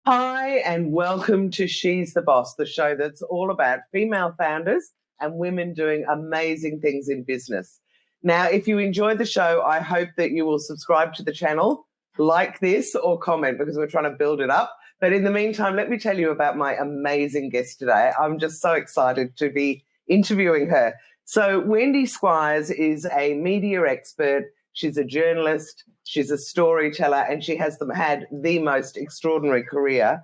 Hi, and welcome to She's the Boss, the show that's all about female founders and women doing amazing things in business. Now, if you enjoy the show, I hope that you will subscribe to the channel, like this, or comment, because we're trying to build it up. But in the meantime, let me tell you about my amazing guest today. I'm just so excited to be interviewing her. So Wendy Squires is a media expert. She's a journalist, she's a storyteller, and she has had the most extraordinary career.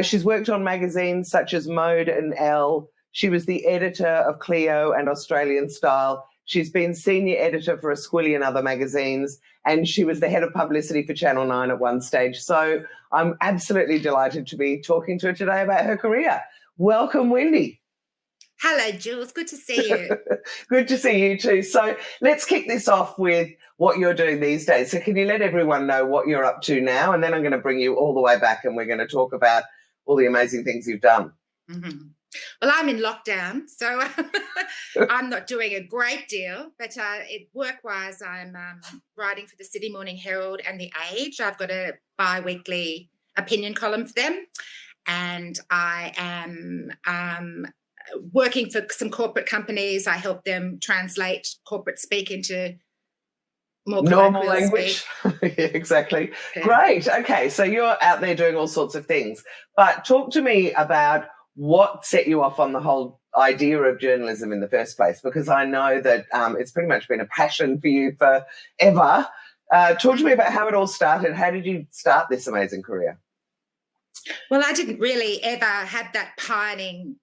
She's worked on magazines such as Mode and Elle. She was the editor of Clio and Australian Style. She's been senior editor for a squillion other magazines, and she was the head of publicity for Channel 9 at one stage. So I'm absolutely delighted to be talking to her today about her career. Welcome, Wendy. Hello, Jules. Good to see you. Good to see you too. So let's kick this off with what you're doing these days. So can you let everyone know what you're up to now? And then I'm going to bring you all the way back and we're going to talk about all the amazing things you've done. Mm-hmm. Well, I'm in lockdown, so I'm not doing a great deal. But work-wise, I'm writing for the Sydney Morning Herald and The Age. I've got a bi-weekly opinion column for them. And I am working for some corporate companies. I help them translate corporate speak into more normal language. Yeah, exactly. Okay. Great. Okay, so you're out there doing all sorts of things. But talk to me about what set you off on the whole idea of journalism in the first place, because I know that it's pretty much been a passion for you forever. Talk to me about how it all started. How did you start this amazing career? Well, I didn't really ever have that pining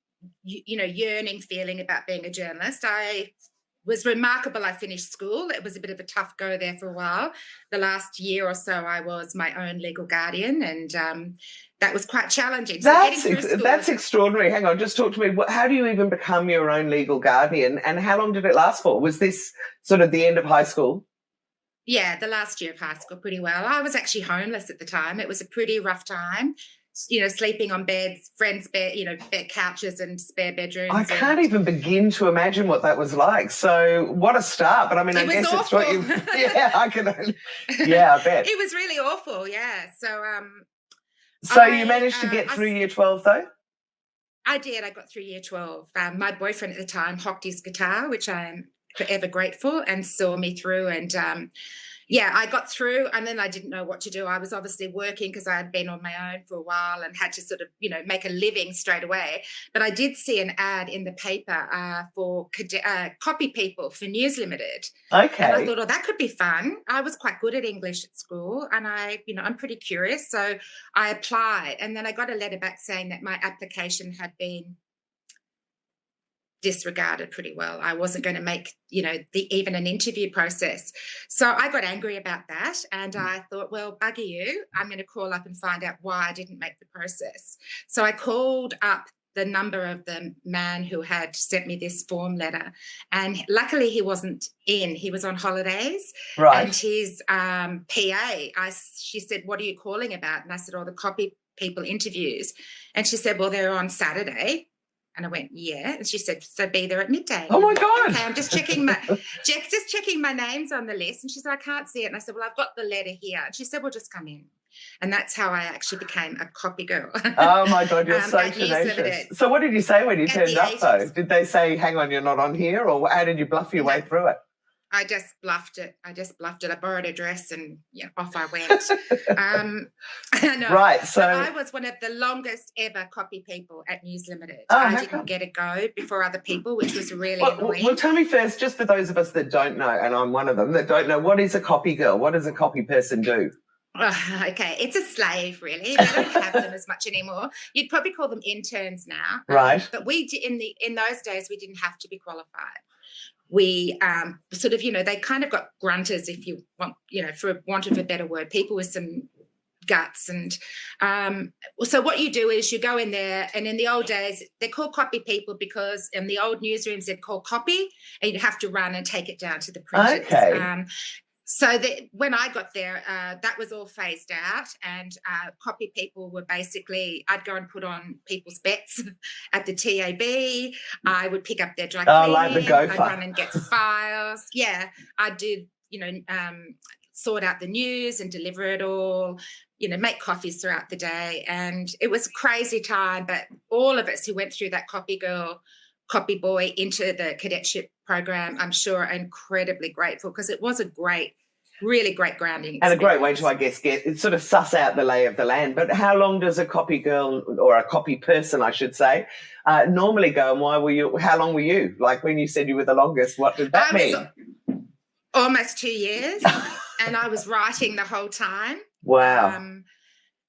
yearning feeling about being a journalist. I was remarkable. I finished school. It was a bit of a tough go there for a while. The last year or so, I was my own legal guardian, and that was quite challenging. That's extraordinary. Hang on, just talk to me. How do you even become your own legal guardian, and how long did it last for? Was this sort of the end of high school? Yeah, the last year of high school, pretty well. I was actually homeless at the time. It was a pretty rough time. Sleeping on beds, friends' bed, bed couches and spare bedrooms. I can't even begin to imagine what that was like. So what a start. But I mean, I guess it's what you, yeah, I can, yeah, I bet. It was really awful. Yeah. So you managed to get through year 12 though? I did. I got through year 12. My boyfriend at the time hocked his guitar, which I am forever grateful, and saw me through. And yeah, I got through, and then I didn't know what to do. I was obviously working because I had been on my own for a while and had to sort of, make a living straight away. But I did see an ad in the paper for copy people for News Limited. Okay. And I thought, that could be fun. I was quite good at English at school, and I'm pretty curious. So I applied, and then I got a letter back saying that my application had been disregarded pretty well. I wasn't going to make, even an interview process. So I got angry about that, and I thought, well, bugger you, I'm going to call up and find out why I didn't make the process. So I called up the number of the man who had sent me this form letter, and luckily he wasn't in. He was on holidays. Right. And his PA, she said, what are you calling about? And I said, the copy people interviews. And she said, well, they're on Saturday. And I went, yeah. And she said, so be there at midday. Oh, my God. Okay, I'm just checking my names on the list. And she said, I can't see it. And I said, well, I've got the letter here. And she said, well, just come in. And that's how I actually became a copy girl. Oh, my God, you're so tenacious. So what did you say when you turned up, though? Did they say, hang on, you're not on here? Or how did you bluff your way through it? I just bluffed it. I borrowed a dress and off I went. I know. Right. So I was one of the longest ever copy people at News Limited. I didn't get a go before other people, which was really annoying. Well, tell me first, just for those of us that don't know, and I'm one of them that don't know, what is a copy girl? What does a copy person do? Okay, it's a slave, really. They don't have them as much anymore. You'd probably call them interns now. Right. But in those days, we didn't have to be qualified. We sort of, they kind of got grunters, if you want, for want of a better word, people with some guts. And so what you do is you go in there, and in the old days, they're called copy people because in the old newsrooms, they'd call copy, and you'd have to run and take it down to the printers. Okay. So when I got there, that was all phased out, and copy people were basically, I'd go and put on people's bets at the TAB. I would pick up their dry cleaning. Like the gopher. I'd run and get files. Yeah, I did, sort out the news and deliver it all, make coffees throughout the day. And it was a crazy time, but all of us who went through that copy girl, copy boy into the cadetship program, I'm sure are incredibly grateful, because it was a really great grounding experience. And a great way to, I guess, sort of suss out the lay of the land. But how long does a copy girl, or a copy person, I should say, normally go? And how long were you? Like, when you said you were the longest, what did that mean? Almost 2 years. And I was writing the whole time. Wow.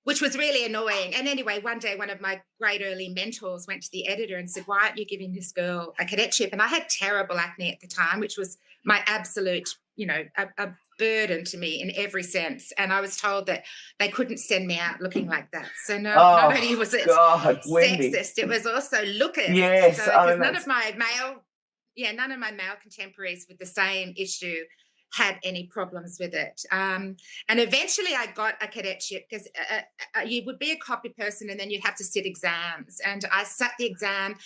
Which was really annoying. And anyway, one day, one of my great early mentors went to the editor and said, "Why aren't you giving this girl a cadetship?" And I had terrible acne at the time, which was my absolute, a burden to me in every sense. And I was told that they couldn't send me out looking like that. So not only was it sexist, it was also lookist. Yes. So, none of my male contemporaries with the same issue had any problems with it. And eventually I got a cadetship, because you would be a copy person and then you'd have to sit exams. And I sat the exam.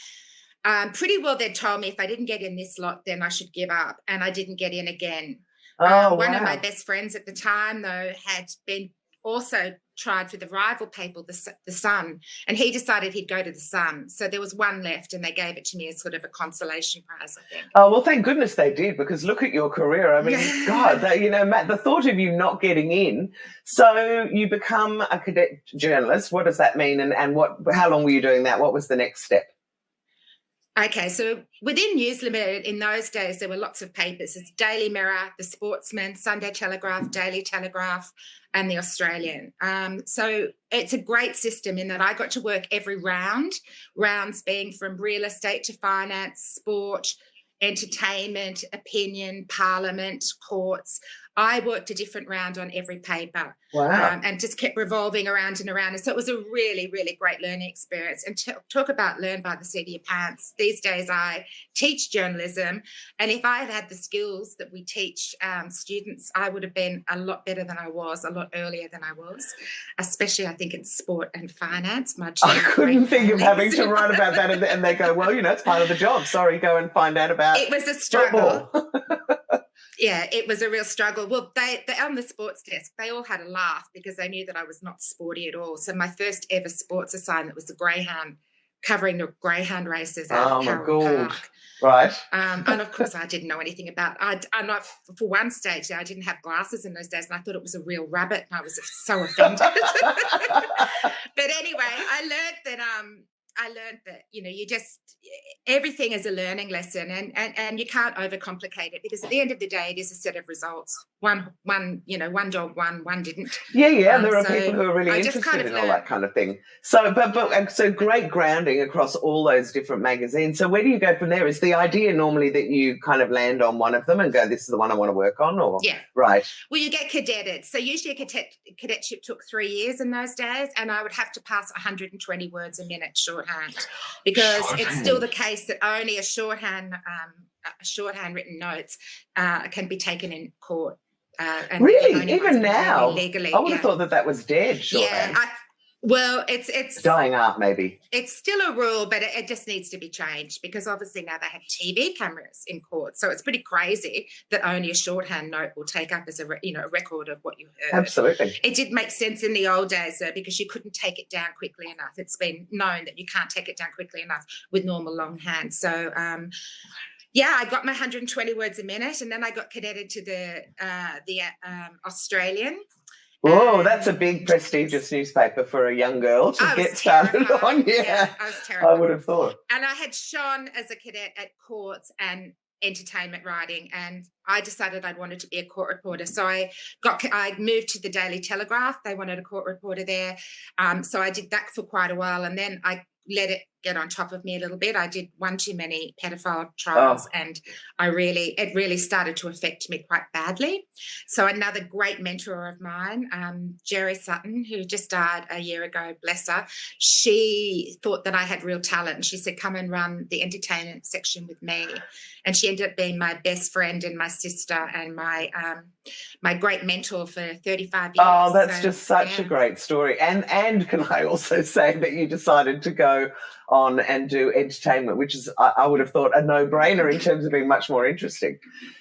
Pretty well they'd told me if I didn't get in this lot, then I should give up. And I didn't get in again. One of my best friends at the time, though, had been also tried for the rival paper, the Sun, and he decided he'd go to the Sun. So there was one left, and they gave it to me as sort of a consolation prize, I think. Oh, well, thank goodness they did, because look at your career. I mean, God, Matt, the thought of you not getting in. So you become a cadet journalist. What does that mean? And how long were you doing that? What was the next step? Okay, so within News Limited in those days, there were lots of papers. It's Daily Mirror, The Sportsman, Sunday Telegraph, Daily Telegraph, and The Australian. So it's a great system in that I got to work every rounds being from real estate to finance, sport, entertainment, opinion, parliament, courts. I worked a different round on every paper. Wow. And just kept revolving around and around. And so it was a really, really great learning experience. And talk about learn by the seat of your pants. These days I teach journalism. And if I had had the skills that we teach students, I would have been a lot better than I was, a lot earlier than I was, especially I think in sport and finance. I couldn't think of having to write about that. And they go, well, it's part of the job. Sorry, go and find out about it. Was a struggle. Yeah, it was a real struggle. Well, they on the sports desk, they all had a laugh because they knew that I was not sporty at all. So my first ever sports assignment was the greyhound, covering the greyhound races at Herald Park. Right. And of course, I didn't know anything about. I'm not for one stage. I didn't have glasses in those days, and I thought it was a real rabbit, and I was so offended. But anyway, I learned that you just, everything is a learning lesson, and you can't overcomplicate it, because at the end of the day it is a set of results. One dog won, one didn't. Yeah. There are people who are really interested in all that kind of thing. So so great grounding across all those different magazines. So where do you go from there? Is the idea normally that you kind of land on one of them and go, this is the one I want to work on? Or yeah, right. Well, you get cadeted. So usually a cadetship took 3 years in those days, and I would have to pass 120 words a minute shorthand, because it's still the case that only a shorthand written notes can be taken in court. And really? Even now? Legally, I would have thought that was dead, shorthand. Yeah, well, it's dying art, maybe. It's still a rule, but it just needs to be changed, because obviously now they have TV cameras in court. So it's pretty crazy that only a shorthand note will take up as a record of what you heard. Absolutely. It did make sense in the old days, though, because you couldn't take it down quickly enough. It's been known that you can't take it down quickly enough with normal longhand. So I got my 120 words a minute, and then I got cadeted to the Australian. Oh, that's a big prestigious newspaper for a young girl to get started on. Yeah, I was terrified. I would have thought. And I had shone as a cadet at courts and entertainment writing, and I decided I wanted to be a court reporter. So I moved to the Daily Telegraph. They wanted a court reporter there. So I did that for quite a while, and then I let it get on top of me a little bit. I did one too many pedophile trials, and it really started to affect me quite badly. So another great mentor of mine, Jerry Sutton, who just died a year ago, bless her, she thought that I had real talent, and she said, come and run the entertainment section with me. And she ended up being my best friend and my sister and my great mentor for 35 years. Oh, that's just such a great story. And can I also say that you decided to go, on and do entertainment, which is, I would have thought, a no-brainer in terms of being much more interesting.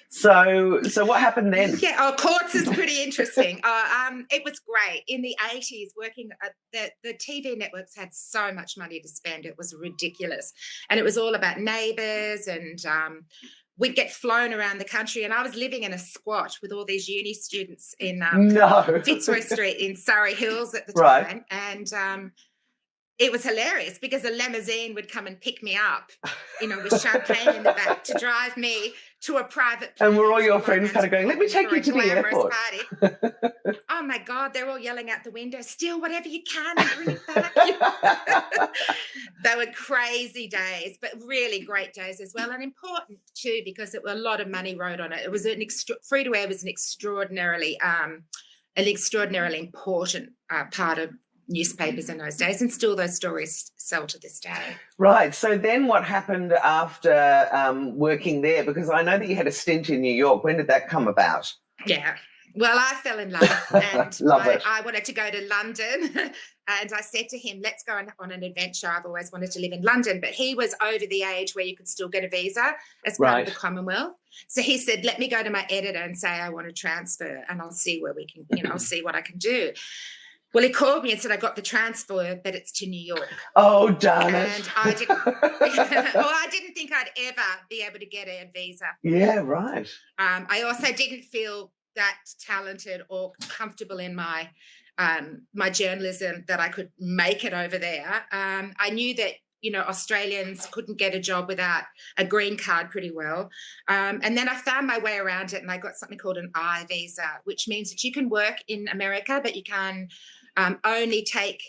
So what happened then? Yeah, courts is pretty interesting. It was great. In the 80s, working at the TV networks had so much money to spend. It was ridiculous. And it was all about neighbours, and we'd get flown around the country. And I was living in a squat with all these uni students in Fitzroy Street in Surrey Hills at the time. And it was hilarious because a limousine would come and pick me up, with champagne in the back to drive me to a private place. And were all your friends kind of going, let me take you to the airport? Party. Oh, my God, they're all yelling out the window, steal whatever you can and bring it back. They were crazy days, but really great days as well, and important too because there were a lot of money rode on it. It was free-to-air was an extraordinarily important part of newspapers in those days, and still those stories sell to this day. Right. So then what happened after working there? Because I know that you had a stint in New York. When did that come about? Yeah. Well, I fell in love and I wanted to go to London and I said to him, let's go on an adventure. I've always wanted to live in London, but he was over the age where you could still get a visa as part of the Commonwealth. So he said, let me go to my editor and say I want to transfer and I'll see where we can, I'll see what I can do. Well, he called me and said, I got the transfer, but it's to New York. Oh, darn it. And I didn't think I'd ever be able to get a visa. Yeah, right. I also didn't feel that talented or comfortable in my my journalism that I could make it over there. I knew that, Australians couldn't get a job without a green card pretty well. And then I found my way around it and I got something called an I visa, which means that you can work in America, but you can only take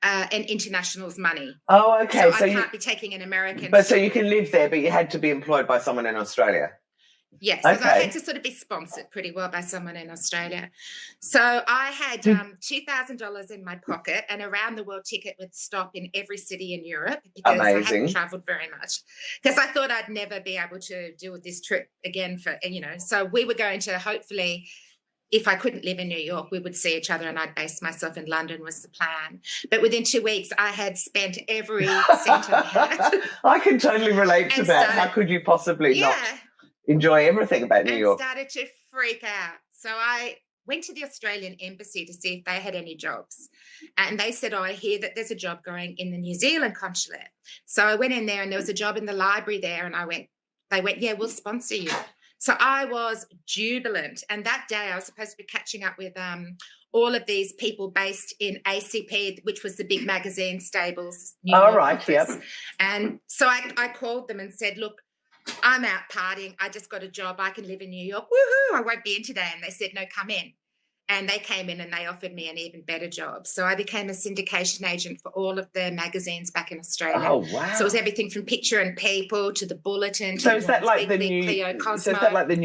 an international's money. Oh, okay. So I can't be taking an American. But so you can live there, but you had to be employed by someone in Australia. Yes, okay. I had to sort of be sponsored pretty well by someone in Australia. So I had $2,000 in my pocket and a round-the-world ticket with stop in every city in Europe because I hadn't travelled very much because I thought I'd never be able to do this trip again So we were going to hopefully, if I couldn't live in New York, we would see each other and I'd base myself in London was the plan. But within 2 weeks, I had spent every cent I had. I can totally relate to that. How could you possibly not enjoy everything about New York? Started to freak out. So I went to the Australian Embassy to see if they had any jobs. And they said, I hear that there's a job going in the New Zealand consulate. So I went in there and there was a job in the library there. And they went, yeah, we'll sponsor you. So I was jubilant. And that day I was supposed to be catching up with all of these people based in ACP, which was the big magazine stables. New York office. Yep. And so I called them and said, look, I'm out partying. I just got a job. I can live in New York. Woohoo, I won't be in today. And they said, no, come in. And they came in and they offered me an even better job. So I became a syndication agent for all of the magazines back in Australia. Oh, wow. So it was everything from Picture and People to the Bulletin. So is that like the New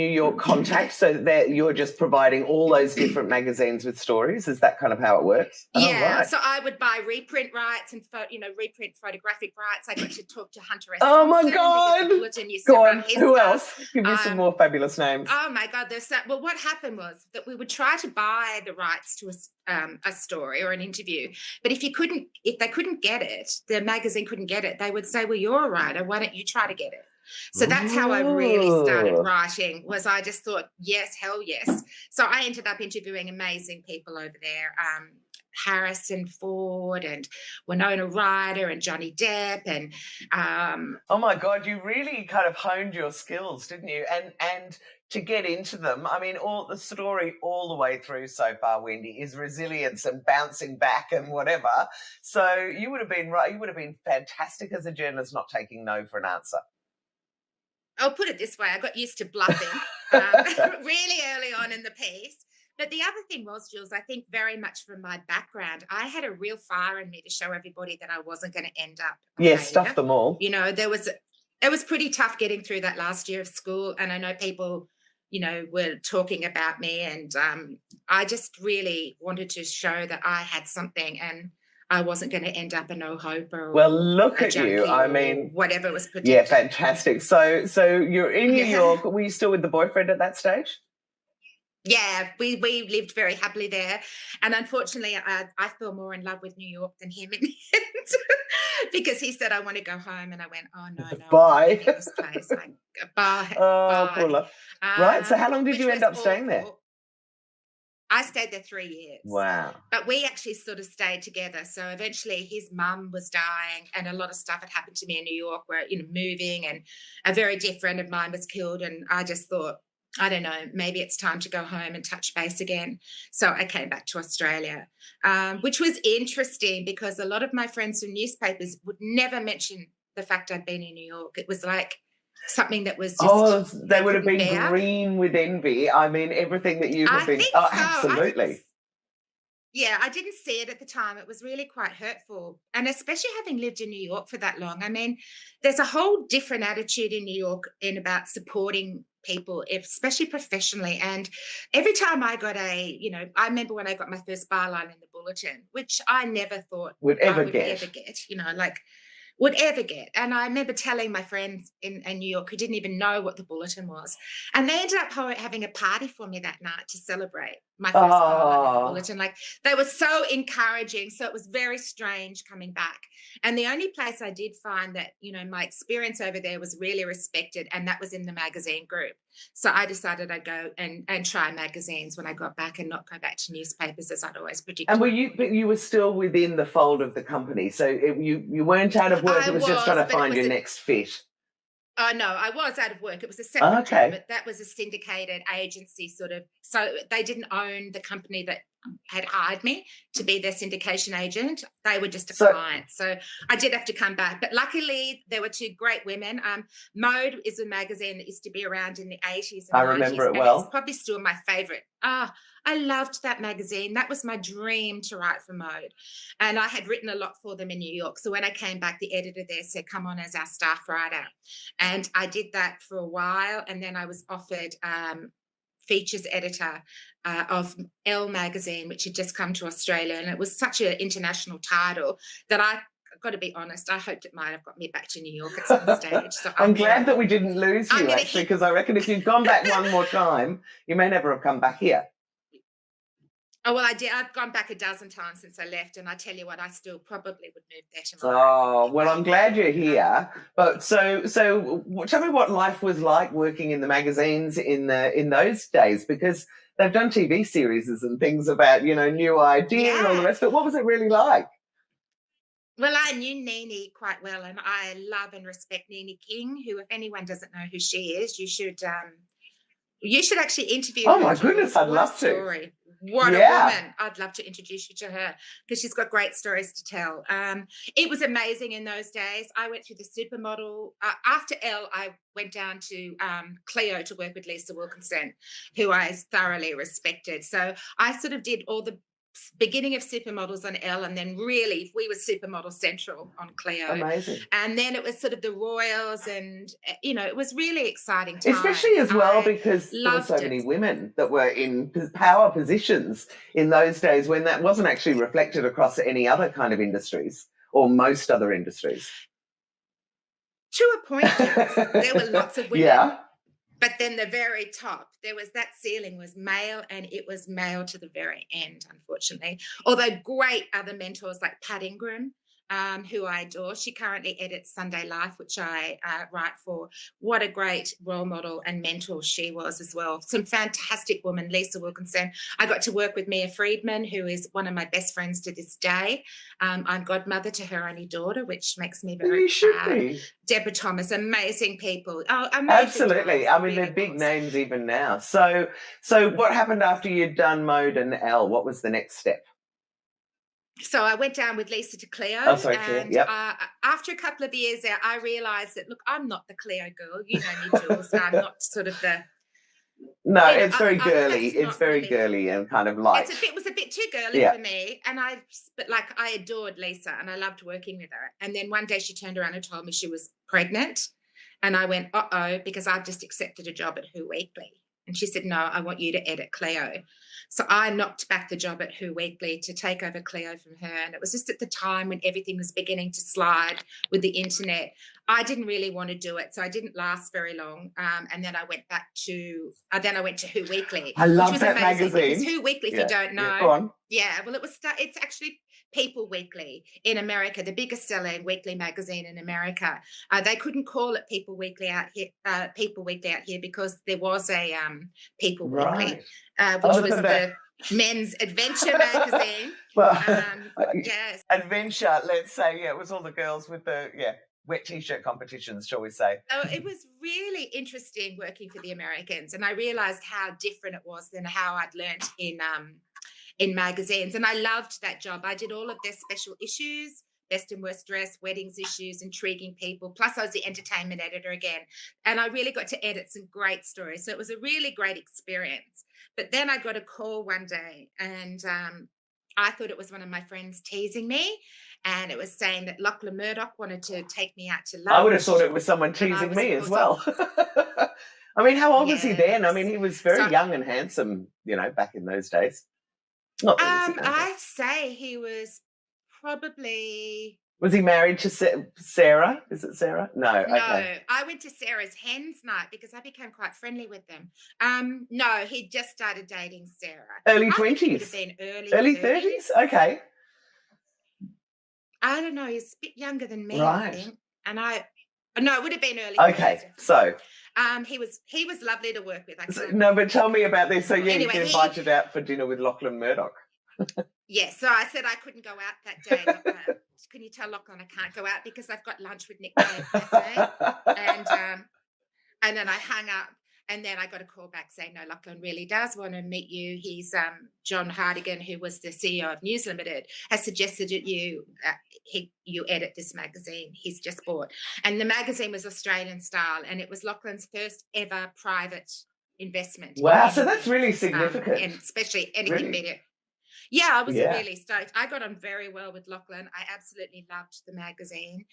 York Contact? So that you're just providing all those different magazines with stories? Is that kind of how it works? Yeah. Oh, right. So I would buy reprint rights and reprint photographic rights. I got to talk to Hunter S. Oh my God! Go on. Who else? Give me some more fabulous names. Oh my God! Well, what happened was that we would try to buy the rights to a story or an interview, but if they couldn't get it, the magazine couldn't get it, they would say, well, you're a writer, why don't you try to get it? So that's how I really started writing. Was I just thought, yes, hell yes. So I ended up interviewing amazing people over there, Harrison Ford and Winona Ryder and Johnny Depp and oh my God, you really kind of honed your skills, didn't you? And to get into them, I mean, all the story all the way through so far, Wendy, is resilience and bouncing back and whatever. So you would have been right. You would have been fantastic as a journalist, not taking no for an answer. I'll put it this way: I got used to bluffing really early on in the piece. But the other thing was, Jules, I think very much from my background, I had a real fire in me to show everybody that I wasn't going to end up. Yeah, stuff them all. It was pretty tough getting through that last year of school, and I know people, were talking about me, and I just really wanted to show that I had something, and I wasn't going to end up a no hoper. Well, look at you. I mean, whatever was predicted. Yeah, fantastic. So you're in New York. Were you still with the boyfriend at that stage? Yeah, we lived very happily there. And unfortunately, I fell more in love with New York than him in the end because he said, I want to go home. And I went, oh, no, I'm Bye. leaving this place. Like, bye, Oh, poor bye. love. Right. So how long did Which you end was up staying there? awful. I stayed there 3 years. Wow. But we actually sort of stayed together. So eventually his mum was dying and a lot of stuff had happened to me in New York where, moving, and a very dear friend of mine was killed. And I just thought, I don't know, maybe it's time to go home and touch base again. So I came back to Australia, which was interesting because a lot of my friends from newspapers would never mention the fact I'd been in New York. It was like something that was just they would have been green with envy. I mean, everything that you have been. Think oh, so. absolutely. I didn't see it at the time. It was really quite hurtful. And especially having lived in New York for that long. I mean, there's a whole different attitude in New York about supporting people, especially professionally. And every time I got I remember when I got my first byline in the Bulletin, which I never thought would ever get, would ever get. And I remember telling my friends in New York who didn't even know what the Bulletin was. And they ended up having a party for me that night to celebrate my first byline in the Bulletin. Like, they were so encouraging. So it was very strange coming back. And the only place I did find that, my experience over there was really respected, and that was in the magazine group. So I decided I'd go and try magazines when I got back and not go back to newspapers as I'd always predicted. And you were still within the fold of the company, so you weren't out of work. It was just trying to find your next fit. Oh, no, I was out of work. It was a separate job, but that was a syndicated agency sort of. So they didn't own the company that had hired me to be their syndication agent. They were just a client. So I did have to come back. But luckily, there were two great women. Mode is a magazine that used to be around in the 80s and 90s. I remember it well. It's probably still my favourite. I loved that magazine. That was my dream to write for Mode. And I had written a lot for them in New York. So when I came back, the editor there said, come on as our staff writer. And I did that for a while. And then I was offered features editor of Elle magazine, which had just come to Australia. And it was such an international title that I've got to be honest, I hoped it might have got me back to New York at some stage. So I'm glad that we didn't lose you, actually, because I reckon if you'd gone back one more time, you may never have come back here. Oh, well, I did. I've gone back a dozen times since I left, and I tell you what, I still probably would move there tomorrow. Oh, well, I'm glad you're here. But so tell me what life was like working in the magazines in those days, because they've done TV series and things about, new idea and all the rest of it. What was it really like? Well, I knew Nene quite well, and I love and respect Nene King, who, if anyone doesn't know who she is, you should actually interview her. Oh, my goodness, I'd love to. What a woman. I'd love to introduce you to her because she's got great stories to tell. It was amazing in those days. I went through the supermodel. After Elle, I went down to Cleo to work with Lisa Wilkinson, who I thoroughly respected. So I sort of did all the beginning of supermodels on Elle, and then really we were supermodel central on Cleo. Amazing. And then it was sort of the Royals, and it was really exciting time. Especially as well because there were so many women that were in power positions in those days when that wasn't actually reflected across any other kind of industries or most other industries. To a point, there were lots of women. Yeah. But then the very top, there was that ceiling was male, and it was male to the very end, unfortunately. Although great other mentors like Pat Ingram, who I adore. She currently edits Sunday Life, which I write for. What a great role model and mentor she was as well. Some fantastic women, Lisa Wilkinson. I got to work with Mia Freedman, who is one of my best friends to this day. I'm godmother to her only daughter, which makes me very proud. Deborah Thomas, amazing people. Oh, amazing. Absolutely. I mean, they're big names even now. So what happened after you'd done Mode and Elle? What was the next step? So I went down with Lisa to Cleo. Oh, sorry, and yep. After a couple of years there, I realised that, look, I'm not the Cleo girl. You know me, Jules. I'm not sort of the... No, it's very girly. It's very girly and kind of light. It was a bit too girly for me. And I adored Lisa and I loved working with her. And then one day she turned around and told me she was pregnant. And I went, uh-oh, because I've just accepted a job at Who Weekly. And she said, no, I want you to edit Cleo. So I knocked back the job at Who Weekly to take over Cleo from her. And it was just at the time when everything was beginning to slide with the internet. I didn't really want to do it, so I didn't last very long. And then I went to Who Weekly, I love which was that amazing because magazine. Who Weekly, if you don't know, Yeah, go on. well, it's actually People Weekly in America, the biggest selling weekly magazine in America. They couldn't call it People Weekly out here because there was a People Weekly, which was the men's adventure magazine. Well, yes, adventure. Let's say, it was all the girls with the wet t-shirt competitions, shall we say? So it was really interesting working for the Americans, and I realised how different it was than how I'd learnt in magazines, and I loved that job. I did all of their special issues, best and worst dress, weddings issues, intriguing people. Plus, I was the entertainment editor again, and I really got to edit some great stories. So it was a really great experience. But then I got a call one day, and I thought it was one of my friends teasing me, and it was saying that Lachlan Murdoch wanted to take me out to lunch. I would have thought it was someone teasing me as well. I mean, how old was he then? I mean, he was very young and handsome, back in those days. Not I'd say he was probably... Was he married to Sarah? Is it Sarah? No. Okay. I went to Sarah's hens night because I became quite friendly with them. No, he just started dating Sarah. Early 20s? Would have been early 30s? Okay. I don't know. He's a bit younger than me, right. I think. And it would have been early. Okay, 30s. So... he was lovely to work with. But tell me about this. So you get invited out for dinner with Lachlan Murdoch. Yes, so I said I couldn't go out that day. Can you tell Lachlan I can't go out because I've got lunch with Nick that day? And then I hung up, and then I got a call back saying, no, Lachlan really does want to meet you. He's John Hardigan, who was the CEO of News Limited, has suggested that you edit this magazine he's just bought. And the magazine was Australian style, and it was Lachlan's first ever private investment. Wow, so that's really significant. And especially anything media. Yeah, I was really stoked. I got on very well with Lachlan. I absolutely loved the magazine.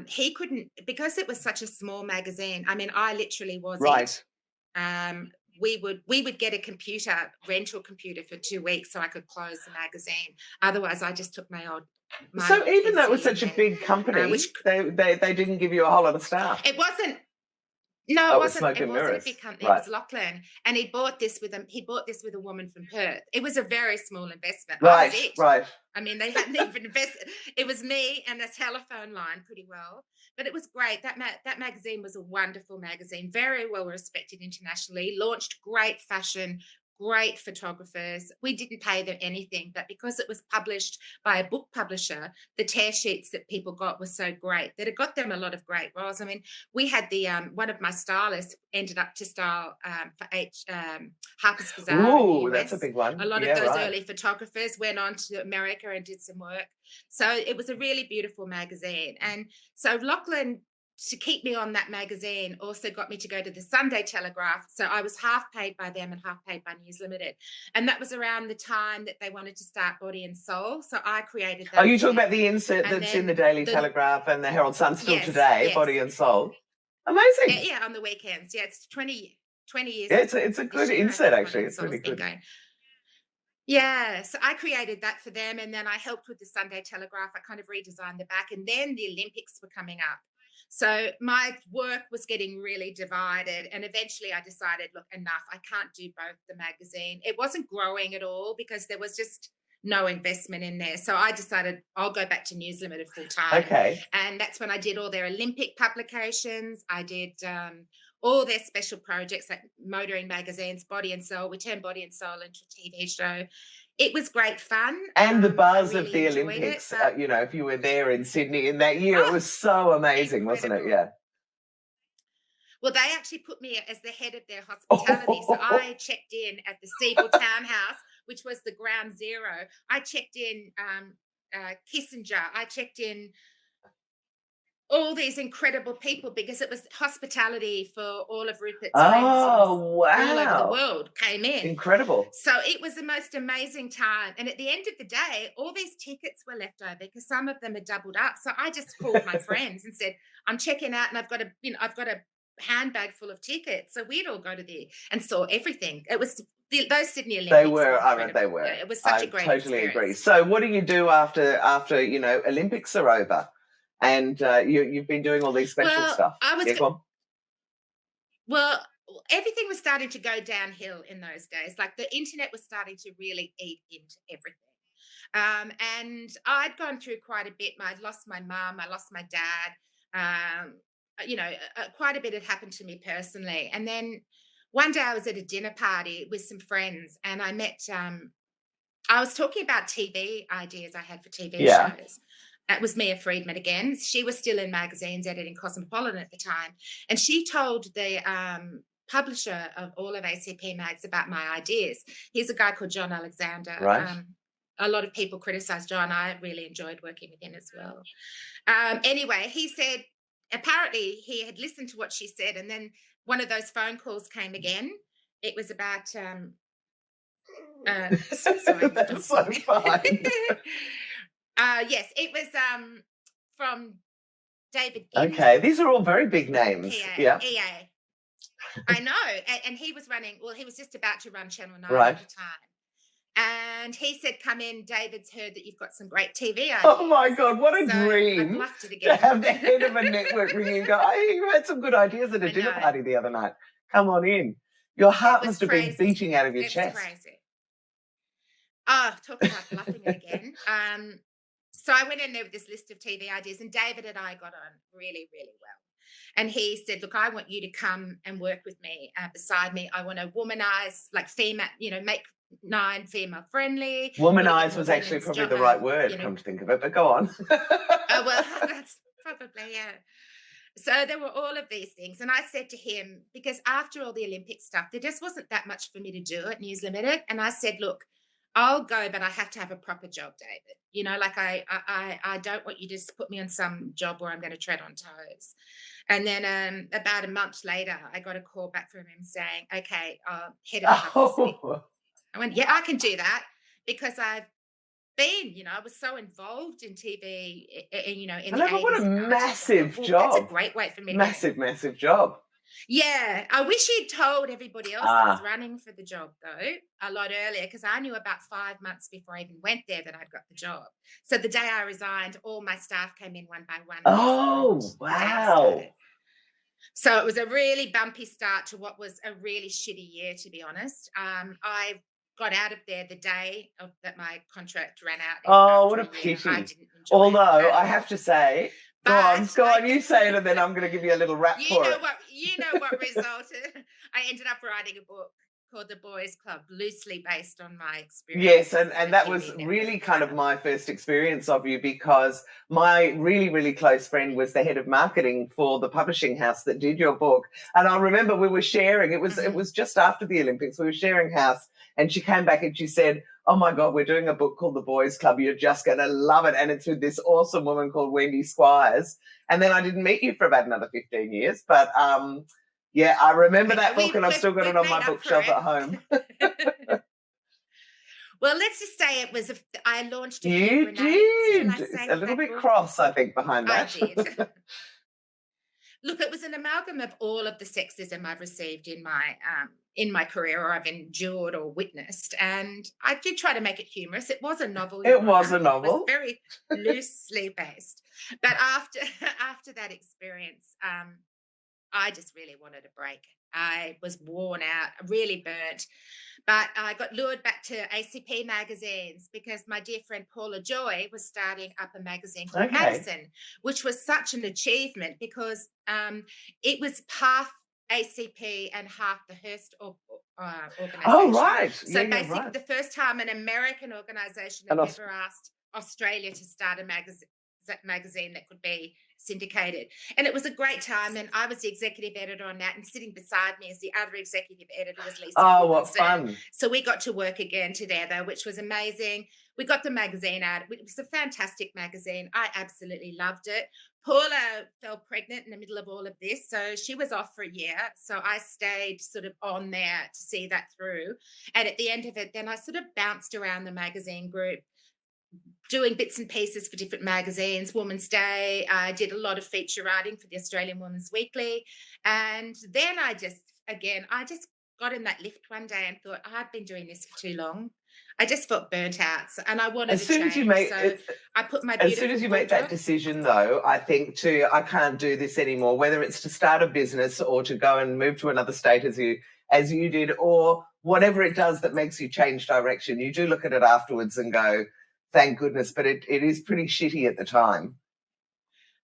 He couldn't, because it was such a small magazine. I mean, I literally was it. We would get a rental computer for 2 weeks so I could close the magazine. Otherwise, I just took my So even though it was such a big company, they didn't give you a whole lot of staff. It wasn't. No, it wasn't a big company. Right. It was Lachlan, and he bought this with a woman from Perth. It was a very small investment. Right, right. I mean, they hadn't even invested. It was me and a telephone line, pretty well. But it was great. That magazine was a wonderful magazine, very well respected internationally. Launched great fashion, great photographers. We didn't pay them anything, but because it was published by a book publisher, the tear sheets that people got were so great that it got them a lot of great roles. I mean, we had the one of my stylists ended up to style for Harper's Bazaar. Ooh, that's a big one. A lot of those early photographers went on to America and did some work. So it was a really beautiful magazine. And so Lachlan, to keep me on that magazine, also got me to go to the Sunday Telegraph. So I was half paid by them and half paid by News Limited. And that was around the time that they wanted to start Body and Soul. So I created that. Oh, you talking about the insert that's in the Daily Telegraph and the Herald Sun still today, yes. Body and Soul. Amazing. Yeah, on the weekends. Yeah, it's 20 years. Yeah, it's a good insert, actually. It's really good. Yeah, so I created that for them, and then I helped with the Sunday Telegraph. I kind of redesigned the back, and then the Olympics were coming up. So my work was getting really divided, and eventually I decided, look, enough. I can't do both the magazine. It wasn't growing at all because there was just no investment in there. So I decided I'll go back to News Limited full time. Okay. And that's when I did all their Olympic publications. I did all their special projects like motoring magazines, Body and Soul. We turned Body and Soul into a TV show. It was great fun. And the buzz of the Olympics, if you were there in Sydney in that year, it was so amazing, wasn't it? Yeah. Well, they actually put me as the head of their hospitality. So I checked in at the Siebel Townhouse, which was the ground zero. I checked in Kissinger. I checked in all these incredible people because it was hospitality for all of Rupert's friends. Oh, wow. All over the world came in. Incredible. So it was the most amazing time. And at the end of the day, all these tickets were left over because some of them had doubled up. So I just called my friends and said, I'm checking out and I've got a handbag full of tickets. So we'd all go to and saw everything. It was those Sydney Olympics. They were. Yeah, it was such a great experience. I totally agree. So what do you do after Olympics are over? and you've been doing all these special stuff. Well, everything was starting to go downhill in those days. Like the internet was starting to really eat into everything. And I'd gone through quite a bit. I'd lost my mum, I lost my dad. Quite a bit had happened to me personally. And then one day I was at a dinner party with some friends, and I met, I was talking about TV ideas I had for TV shows. That was Mia Freedman again. She was still in magazines, editing Cosmopolitan at the time. And she told the publisher of all of ACP mags about my ideas. He's a guy called John Alexander. Right. A lot of people criticise John. I really enjoyed working with him as well. Anyway, he said, apparently he had listened to what she said, and then one of those phone calls came again. It was about... sorry, that's so fine. Yes, it was from David Gibbs. Okay, these are all very big names. EA. I know. And he was running, well, he was just about to run Channel 9 right. at the time. And he said, come in, David's heard that you've got some great TV ideas. Oh my God, what a dream. I've loved it again. To have the head of a network ring and go, hey, you had some good ideas at a dinner party the other night. Come on in. Your heart must have been beating out of your chest. Crazy. Oh, talk about bluffing it again. So I went in there with this list of TV ideas, and David and I got on really, really well. And he said, look, I want you to come and work with me beside me. I want to womanize, like female, make 9 female friendly. Womanize was actually probably the right word, come to think of it, but go on. Oh, well, that's probably, yeah. So there were all of these things. And I said to him, because after all the Olympic stuff, there just wasn't that much for me to do at News Limited. And I said, look, I'll go, but I have to have a proper job, David. Like I don't want you to just put me on some job where I'm going to tread on toes. And then about a month later, I got a call back from him saying, okay, head of publicity. I went, yeah, I can do that, because I've been, I was so involved in TV, in the 80s. What a massive job. That's a great way for me. Massive job. Yeah, I wish he'd told everybody else that was running for the job, though, a lot earlier, because I knew about 5 months before I even went there that I'd got the job. So the day I resigned, all my staff came in one by one. Oh, wow. So it was a really bumpy start to what was a really shitty year, to be honest. I got out of there the day that my contract ran out. Oh, what a pity. Although I have to say... Go on, you say it, and then I'm going to give you a little rap for it. You know what resulted? I ended up writing a book called The Boys Club, loosely based on my experience. Yes, and that was really kind of my first experience of you, because my really, really close friend was the head of marketing for the publishing house that did your book. And I remember we were sharing, it was just after the Olympics, we were sharing house, and she came back and she said, oh my God, we're doing a book called The Boys Club. You're just going to love it. And it's with this awesome woman called Wendy Squires. And then I didn't meet you for about another 15 years. But yeah, I remember that book, and I've still got it on my bookshelf at home. Well, let's just say it was, I launched You did. It's a little bit cross, I think, behind that. I did. Look, it was an amalgam of all of the sexism I've received in my career, or I've endured or witnessed. And I did try to make it humorous. It was a novel. It was a novel. It was very loosely based. But after that experience, I just really wanted a break. I was worn out, really burnt. But I got lured back to ACP magazines because my dear friend Paula Joy was starting up a magazine called Madison, which was such an achievement because it was half ACP and half the Hearst organisation. Oh, right. So basically the first time an American organisation had ever asked Australia to start a magazine that could be syndicated. And it was a great time, and I was the executive editor on that, and sitting beside me as the other executive editor was Lisa Wilkinson. What fun. So we got to work again together, which was amazing. We got the magazine out. It was a fantastic magazine. I absolutely loved it. Paula fell pregnant in the middle of all of this, so she was off for a year. So I stayed sort of on there to see that through. And at the end of it, then I sort of bounced around the magazine group, doing bits and pieces for different magazines. Women's Day, I did a lot of feature writing for the Australian Women's Weekly. And then I just got in that lift one day and thought, I've been doing this for too long. I just felt burnt out, and I wanted As to soon as you change. make So it, I put my as soon beautiful as you make that bulldog. decision, though, I think I can't do this anymore. Whether it's to start a business or to go and move to another state as you did, or whatever it does that makes you change direction, you do look at it afterwards and go, "Thank goodness." But it is pretty shitty at the time.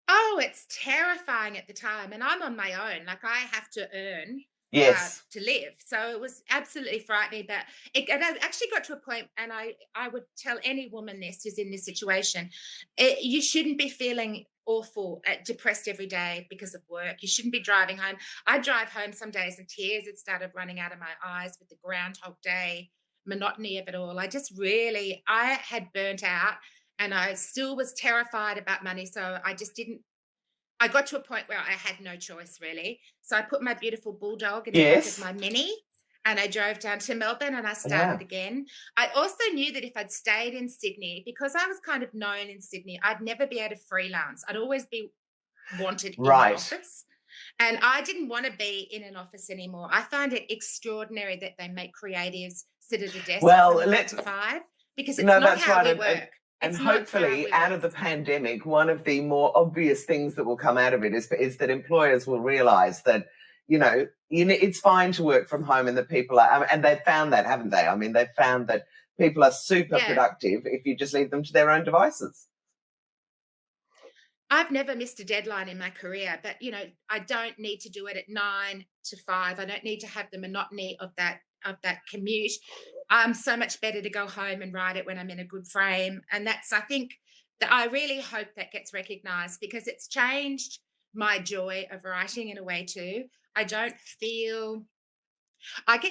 Oh, it's terrifying at the time, and I'm on my own. Like, I have to earn Yes. to live. So it was absolutely frightening. But it actually got to a point, and I would tell any woman this who's in this situation, you shouldn't be feeling awful, depressed every day because of work. You shouldn't be driving home. I drive home some days and tears had started running out of my eyes with the Groundhog Day monotony of it all. I had burnt out, and I still was terrified about money. So I got to a point where I had no choice, really. So I put my beautiful bulldog in the back of my Mini, and I drove down to Melbourne, and I started again. I also knew that if I'd stayed in Sydney, because I was kind of known in Sydney, I'd never be able to freelance. I'd always be wanted in the office. And I didn't want to be in an office anymore. I find it extraordinary that they make creatives sit at a desk from 9 to 5, because it's not how we work. And hopefully, out of the pandemic, one of the more obvious things that will come out of it is that employers will realise that, it's fine to work from home, and that people are, and they've found that, haven't they? I mean, they've found that people are super productive if you just leave them to their own devices. I've never missed a deadline in my career, but, I don't need to do it at 9 to 5. I don't need to have the monotony of that commute. I'm so much better to go home and write it when I'm in a good frame. And I think that I really hope that gets recognised, because it's changed my joy of writing in a way too. I get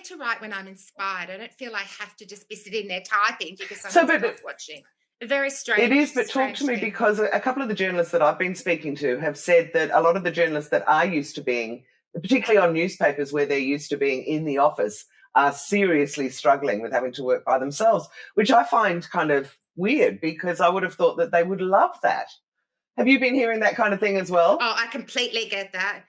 to write when I'm inspired. I don't feel I have to just be sitting there typing because someone's not watching. Very strange. It is, but talk to me, because a couple of the journalists that I've been speaking to have said that a lot of the journalists that are used to being, particularly on newspapers where they're used to being in the office, are seriously struggling with having to work by themselves, which I find kind of weird, because I would have thought that they would love that. Have you been hearing that kind of thing as well? Oh, I completely get that.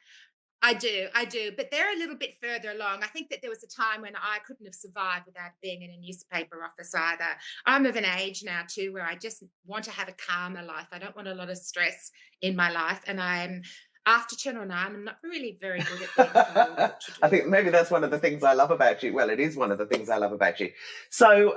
I do. But they're a little bit further along. I think that there was a time when I couldn't have survived without being in a newspaper office either. I'm of an age now too where I just want to have a calmer life. I don't want a lot of stress in my life. And I'm after Channel 9, I'm not really very good at being told what to do. I think maybe that's one of the things I love about you. Well, it is one of the things I love about you. So,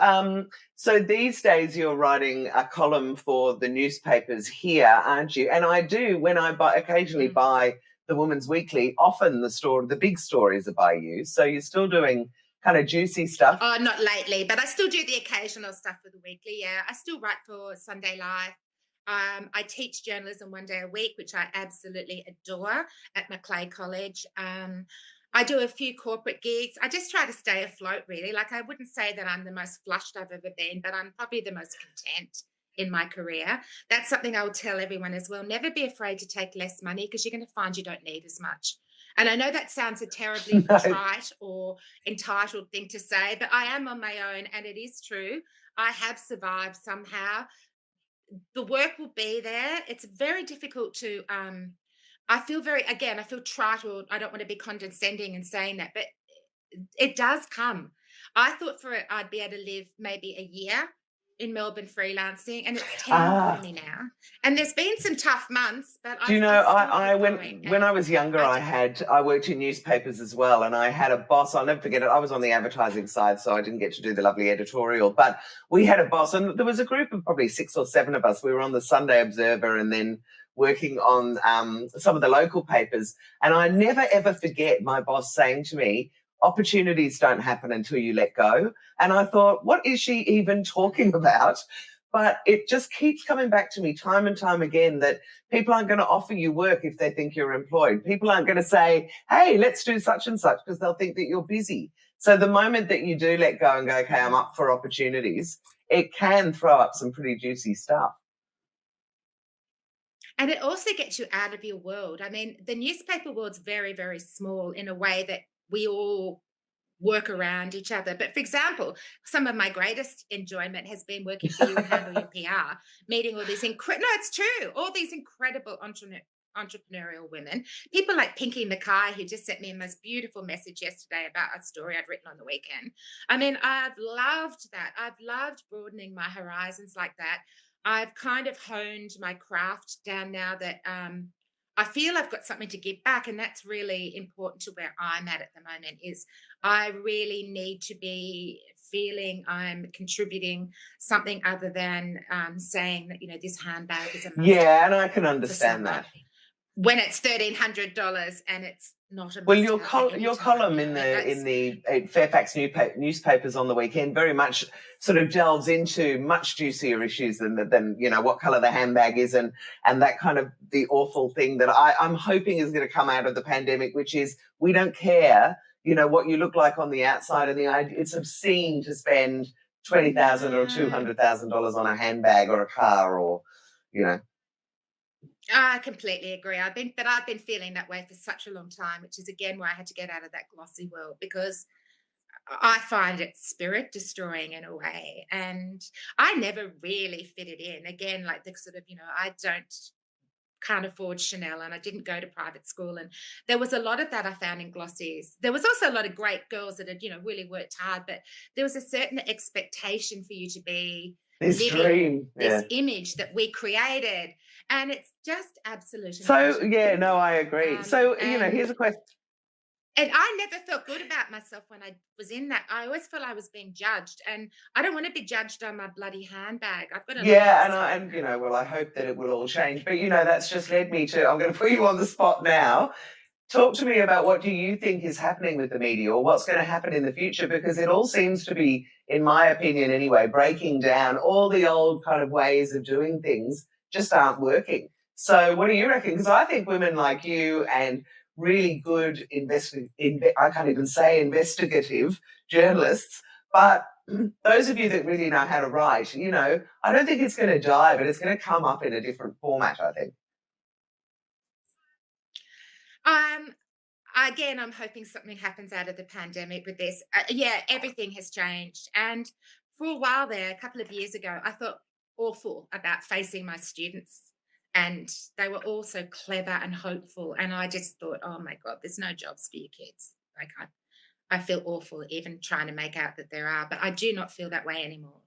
so these days you're writing a column for the newspapers here, aren't you? And I do, when I occasionally buy the Woman's Weekly, often the big stories are by you. So you're still doing kind of juicy stuff. Oh, not lately, but I still do the occasional stuff for the weekly. Yeah, I still write for Sunday Live. I teach journalism 1 day a week, which I absolutely adore, at Macleay College. I do a few corporate gigs. I just try to stay afloat, really. Like, I wouldn't say that I'm the most flushed I've ever been, but I'm probably the most content in my career. That's something I will tell everyone as well. Never be afraid to take less money, because you're going to find you don't need as much. And I know that sounds a terribly trite or entitled thing to say, but I am on my own, and it is true. I have survived somehow. The work will be there. It's very difficult to, I feel trite, or I don't want to be condescending in saying that, but it does come. I thought I'd be able to live maybe a year in Melbourne freelancing, and it's 10 for me now. And there's been some tough months, but do you know, when I was younger, I worked in newspapers as well, and I had a boss. I'll never forget it. I was on the advertising side, so I didn't get to do the lovely editorial, but we had a boss, and there was a group of probably 6 or 7 of us. We were on the Sunday Observer, and then working on some of the local papers. And I never ever forget my boss saying to me, "Opportunities don't happen until you let go." And I thought, what is she even talking about? But it just keeps coming back to me time and time again that people aren't going to offer you work if they think you're employed. People aren't going to say, "Hey, let's do such and such," because they'll think that you're busy. So the moment that you do let go and go, "Okay, I'm up for opportunities," it can throw up some pretty juicy stuff. And it also gets you out of your world. I mean, the newspaper world's very, very small in a way that we all work around each other. But for example, some of my greatest enjoyment has been working for you and handling your PR, meeting all these it's true, all these incredible entrepreneurial women. People like Pinky Mackay, who just sent me a most beautiful message yesterday about a story I'd written on the weekend. I mean, I've loved that. I've loved broadening my horizons like that. I've kind of honed my craft down now that I feel I've got something to give back, and that's really important to where I'm at the moment. Is I really need to be feeling I'm contributing something other than saying that, you know, this handbag is a must. Yeah, and I can understand that. When it's $1,300 and it's not a well, must-have your column in the Fairfax newspapers on the weekend very much sort of delves into much juicier issues than you know, what colour the handbag is and that kind of the awful thing that I'm hoping is going to come out of the pandemic, which is we don't care, you know, what you look like on the outside, and it's obscene to spend $20,000 or $200,000 on a handbag or a car, or, you know. I completely agree. I've been feeling that way for such a long time, which is again why I had to get out of that glossy world, because I find it spirit destroying in a way, and I never really fitted in. Again, like the sort of, you know, I can't afford Chanel, and I didn't go to private school, and there was a lot of that I found in glossies. There was also a lot of great girls that had, you know, really worked hard, but there was a certain expectation for you to be this dream, this image that we created, and it's just absolute. So yeah, no, I agree. So you know, here's a question. And I never felt good about myself when I was in that. I always felt I was being judged, and I don't want to be judged on my bloody handbag. I've got to and you know, well, I hope that it will all change. But you know, that's just led me to. I'm going to put you on the spot now. Talk to me about what do you think is happening with the media, or what's going to happen in the future, because it all seems to be, in my opinion anyway, breaking down. All the old kind of ways of doing things just aren't working. So what do you reckon? Because I think women like you and really good I can't even say investigative journalists, but those of you that really know how to write, you know, I don't think it's going to die, but it's going to come up in a different format, I think. Again, I'm hoping something happens out of the pandemic with this. Everything has changed. And for a while there, a couple of years ago, I thought awful about facing my students. And they were all so clever and hopeful. And I just thought, oh my God, there's no jobs for you kids. Like I feel awful even trying to make out that there are, but I do not feel that way anymore.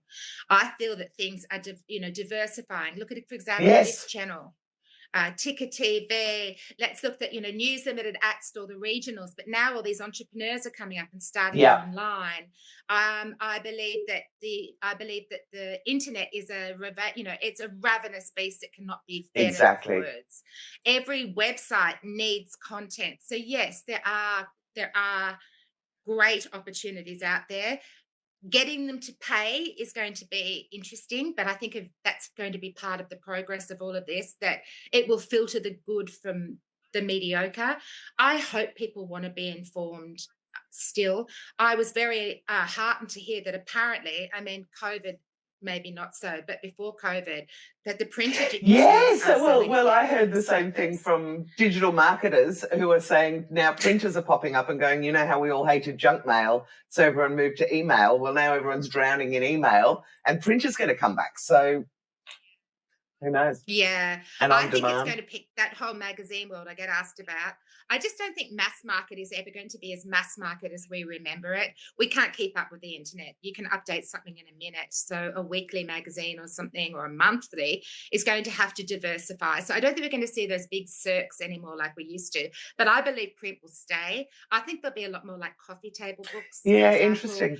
I feel that things are, diversifying. Look at it, for example, this channel. Ticker TV, let's look at, you know, News Limited axed all the regionals, but now all these entrepreneurs are coming up and starting online. I believe that the internet is it's a ravenous beast that cannot be fed enough words. Every website needs content. So yes, there are great opportunities out there. Getting them to pay is going to be interesting, but I think that's going to be part of the progress of all of this, that it will filter the good from the mediocre. I hope people want to be informed still. I was very heartened to hear that apparently, I mean, COVID, maybe not so, but before COVID, that the print edition. Yes, well, I heard the same thing from digital marketers who are saying now printers are popping up and going, you know how we all hated junk mail, so everyone moved to email. Well, now everyone's drowning in email, and printer's going to come back. So who knows? Yeah, and I think it's going to pick that whole magazine world I get asked about. I just don't think mass market is ever going to be as mass market as we remember it. We can't keep up with the internet. You can update something in a minute. So a weekly magazine or something, or a monthly, is going to have to diversify. So I don't think we're going to see those big circs anymore like we used to. But I believe print will stay. I think there'll be a lot more like coffee table books. Yeah, interesting.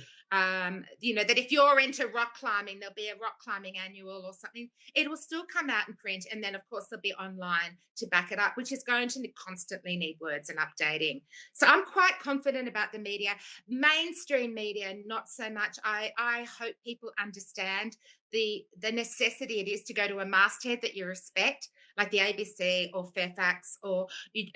You know, that if you're into rock climbing, there'll be a rock climbing annual or something. It will still come out in print, and then of course there'll be online to back it up, which is going to constantly need words and updating. So I'm quite confident about the media. Mainstream media, not so much. I hope people understand the necessity it is to go to a masthead that you respect, like the ABC or Fairfax, or you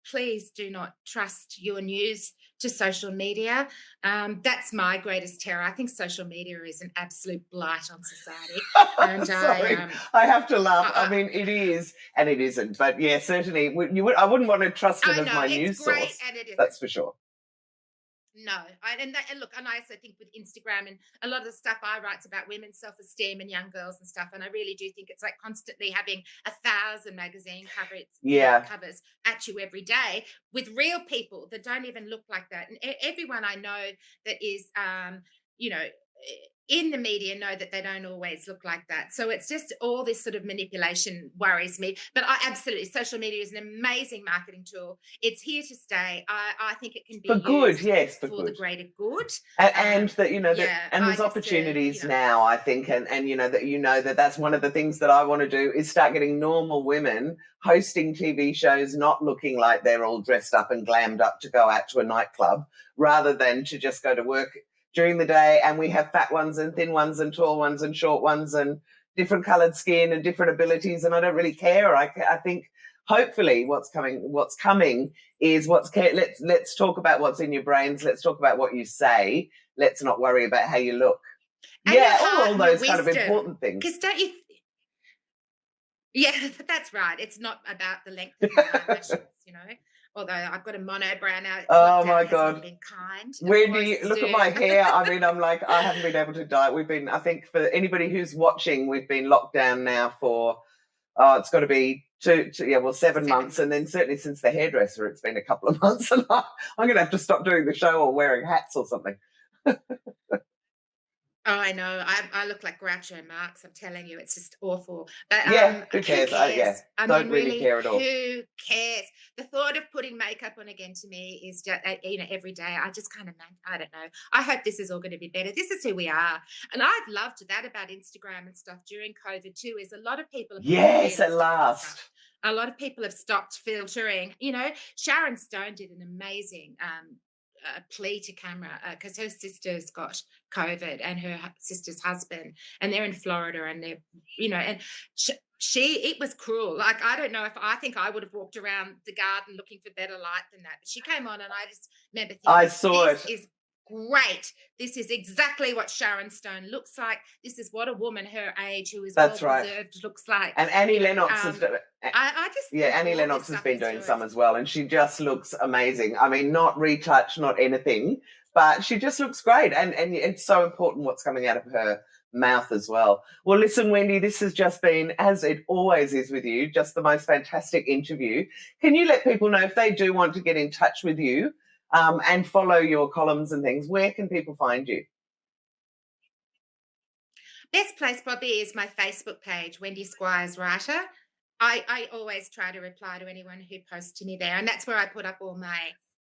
please do not trust your news to social media. That's my greatest terror. I think social media is an absolute blight on society. And sorry, I have to laugh. I mean, it is and it isn't. But yeah, certainly I wouldn't want to trust it as my news source. That's for sure. No, and look, and I also think with Instagram and a lot of the stuff I write's about women's self-esteem and young girls and stuff, and I really do think it's like constantly having 1,000 magazine covers at you every day with real people that don't even look like that, and everyone I know that is, you know, in the media know that they don't always look like that. So it's just all this sort of manipulation worries me. But absolutely, social media is an amazing marketing tool. It's here to stay. I think it can be for good, used yes, for the greater good. And that, you know, and there's opportunities now, I think, and you know that that's one of the things that I want to do is start getting normal women hosting TV shows, not looking like they're all dressed up and glammed up to go out to a nightclub, rather than to just go to work during the day, and we have fat ones and thin ones and tall ones and short ones and different coloured skin and different abilities, and I don't really care. I think hopefully what's coming is let's talk about what's in your brains. Let's talk about what you say. Let's not worry about how you look. And all those kind of important things. Because don't you? Yeah, that's right. It's not about the length of your eyelashes, you know. Although I've got a monobrow now. Oh my God. Been kind. Wendy, look at my hair. I mean, I'm like, I haven't been able to dye it. I think for anybody who's watching, we've been locked down now for, it's got to be 7 months. And then certainly since the hairdresser, it's been a couple of months. And I'm going to have to stop doing the show or wearing hats or something. Oh, I know. I look like Groucho Marx. I'm telling you, it's just awful. But who cares? I don't really care at all. Who cares? The thought of putting makeup on again to me is just, every day. I just kind of, I don't know. I hope this is all going to be better. This is who we are, and I've loved that about Instagram and stuff during COVID too. Is a lot of people. Yes, at last. A lot of people have stopped filtering. You know, Sharon Stone did an amazing plea to camera because her sister's got COVID and her sister's husband, and they're in Florida, and they're, you know, and it was cruel. Like, I don't know if I think I would have walked around the garden looking for better light than that. But she came on, and I just remember thinking, I saw this is great. This is exactly what Sharon Stone looks like. This is what a woman her age who is well-deserved looks like. And Annie Lennox has done Annie Lennox Lennox has been doing some as well, and she just looks amazing. I mean, not retouched, not anything, but she just looks great, and it's so important what's coming out of her mouth as well. Well, listen, Wendy, this has just been, as it always is with you, just the most fantastic interview. Can you let people know if they do want to get in touch with you and follow your columns and things, where can people find you? Best place probably is my Facebook page, Wendy Squires Writer. I always try to reply to anyone who posts to me there, and that's where I put up all my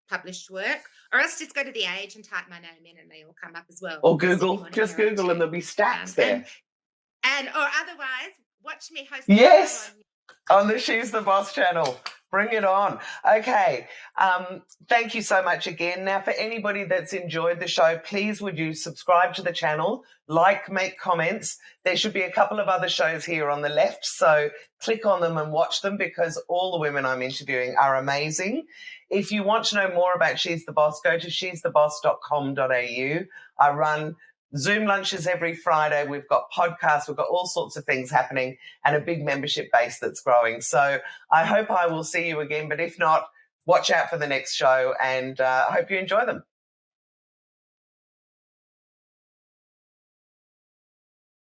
published work. Or else just go to The Age and type my name in, and they all come up as well. Or Google, just Google, and there'll be stats there. Or otherwise, watch me host. Yes, on the She's the Boss channel. Bring it on. Okay. Thank you so much again. Now, for anybody that's enjoyed the show, please would you subscribe to the channel, make comments. There should be a couple of other shows here on the left, so click on them and watch them because all the women I'm interviewing are amazing. If you want to know more about She's the Boss, go to she'stheboss.com.au. I run Zoom lunches every Friday. We've got podcasts. We've got all sorts of things happening and a big membership base that's growing. So I hope I will see you again. But if not, watch out for the next show, and I hope you enjoy them.